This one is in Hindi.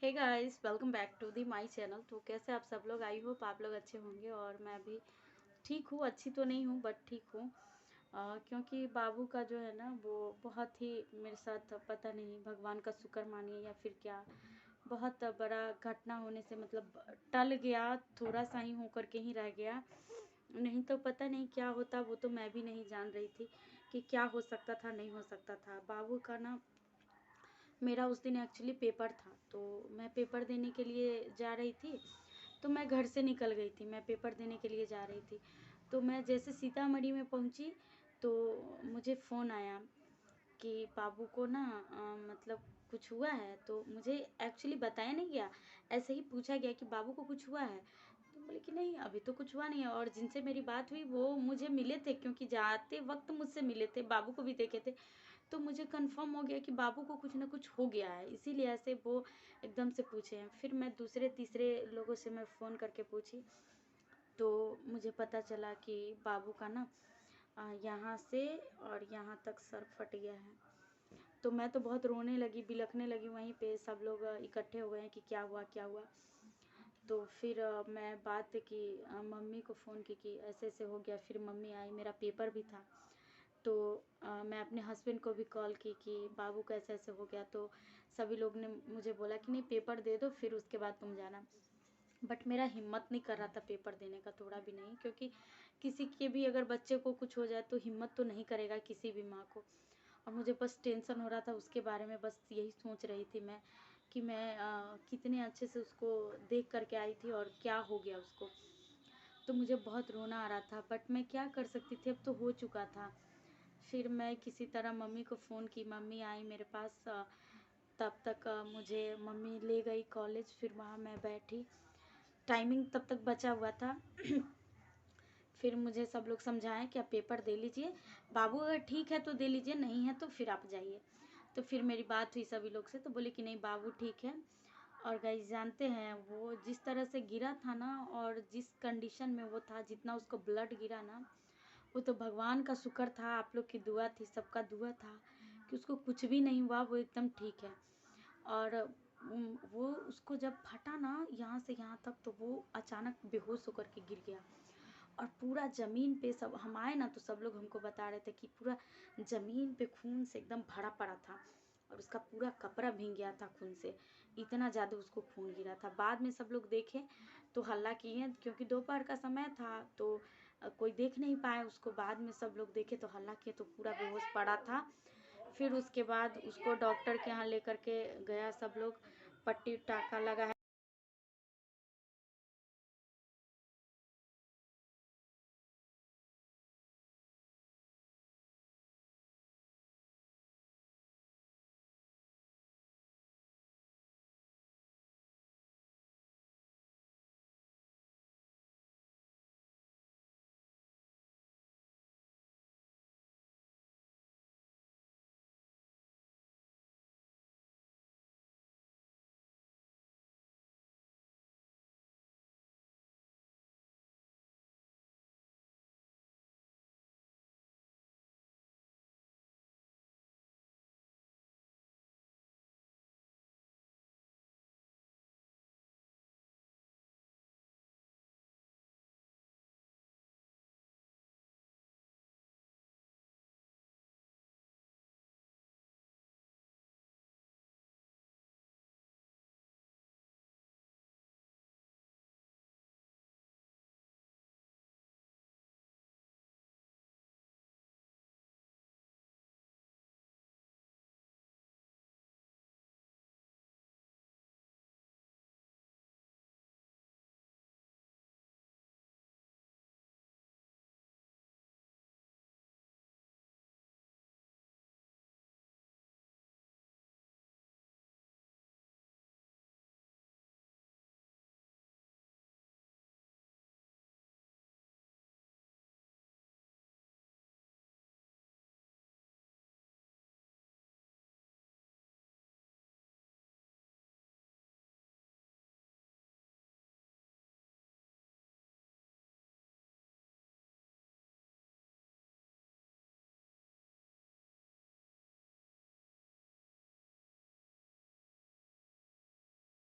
Hey guys, welcome back to the my channel. तो कैसे आप सब लोग? आई होप आप लोग अच्छे होंगे और मैं भी ठीक हूँ। अच्छी तो नहीं हूँ बट ठीक हूँ। क्योंकि बाबू का जो है ना वो बहुत ही मेरे साथ पता नहीं, भगवान का शुक्र मानिए या फिर क्या, बहुत बड़ा घटना होने से मतलब टल गया, थोड़ा सा ही होकर के ही रह गया। नहीं तो पता नहीं क्या होता, वो तो मैं भी नहीं जान रही थी कि क्या हो सकता था, नहीं हो सकता था। बाबू का ना, मेरा उस दिन एक्चुअली पेपर था, तो मैं पेपर देने के लिए जा रही थी। तो मैं घर से निकल गई थी, मैं पेपर देने के लिए जा रही थी। तो मैं जैसे सीतामढ़ी में पहुंची तो मुझे फ़ोन आया कि बाबू को ना मतलब कुछ हुआ है। तो मुझे एक्चुअली बताया नहीं गया, ऐसे ही पूछा गया कि बाबू को कुछ हुआ है। तो बोले कि नहीं, अभी तो कुछ हुआ नहीं है। और जिनसे मेरी बात हुई वो मुझे मिले थे, क्योंकि जाते वक्त मुझसे मिले थे, बाबू को भी देखे थे। तो मुझे कंफर्म हो गया कि बाबू को कुछ ना कुछ हो गया है, इसीलिए ऐसे वो एकदम से पूछे हैं। फिर मैं दूसरे तीसरे लोगों से मैं फ़ोन करके पूछी, तो मुझे पता चला कि बाबू का ना यहाँ से और यहाँ तक सर फट गया है। तो मैं तो बहुत रोने लगी, बिलखने लगी। वहीं पे सब लोग इकट्ठे हो गए हैं कि क्या हुआ क्या हुआ। तो फिर मैं बात की, मम्मी को फ़ोन की कि ऐसे ऐसे हो गया। फिर मम्मी आई, मेरा पेपर भी था। तो मैं अपने हस्बैंड को भी कॉल की कि बाबू का ऐसे ऐसे हो गया। तो सभी लोग ने मुझे बोला कि नहीं, पेपर दे दो फिर उसके बाद तुम जाना। बट मेरा हिम्मत नहीं कर रहा था पेपर देने का, थोड़ा भी नहीं। क्योंकि किसी के भी अगर बच्चे को कुछ हो जाए तो हिम्मत तो नहीं करेगा किसी भी माँ को। और मुझे बस टेंशन हो रहा था उसके बारे में, बस यही सोच रही थी मैं कि मैं कितने अच्छे से उसको देख करके आई थी और क्या हो गया उसको। तो मुझे बहुत रोना आ रहा था, बट मैं क्या कर सकती थी, अब तो हो चुका था। फिर मैं किसी तरह मम्मी को फ़ोन की, मम्मी आई मेरे पास। तब तक मुझे मम्मी ले गई कॉलेज। फिर वहाँ मैं बैठी, टाइमिंग तब तक बचा हुआ था। फिर मुझे सब लोग समझाएं कि आप पेपर दे लीजिए, बाबू अगर ठीक है तो दे लीजिए, नहीं है तो फिर आप जाइए। तो फिर मेरी बात हुई सभी लोग से, तो बोले कि नहीं, बाबू ठीक है। और गाइस, जानते हैं वो जिस तरह से गिरा था ना, और जिस कंडीशन में वो था, जितना उसको ब्लड गिरा ना, वो तो भगवान का शुक्र था, आप लोग की दुआ थी, सबका दुआ था कि उसको कुछ भी नहीं हुआ, वो एकदम ठीक है। और वो उसको जब फटा ना यहाँ से यहाँ तक, तो वो अचानक बेहोश होकर के गिर गया। और पूरा ज़मीन पे, सब हम आए ना तो सब लोग हमको बता रहे थे कि पूरा ज़मीन पे खून से एकदम भरा पड़ा था। और उसका पूरा कपड़ा भीग गया था खून से, इतना ज़्यादा उसको खून गिरा था। बाद में सब लोग देखे तो हल्ला किए, क्योंकि दोपहर का समय था तो कोई देख नहीं पाए उसको। बाद में सब लोग देखे तो हल्ला किए, तो पूरा बेहोश पड़ा था। फिर उसके बाद उसको डॉक्टर के यहाँ लेकर के गया सब लोग, पट्टी टाँका लगा है।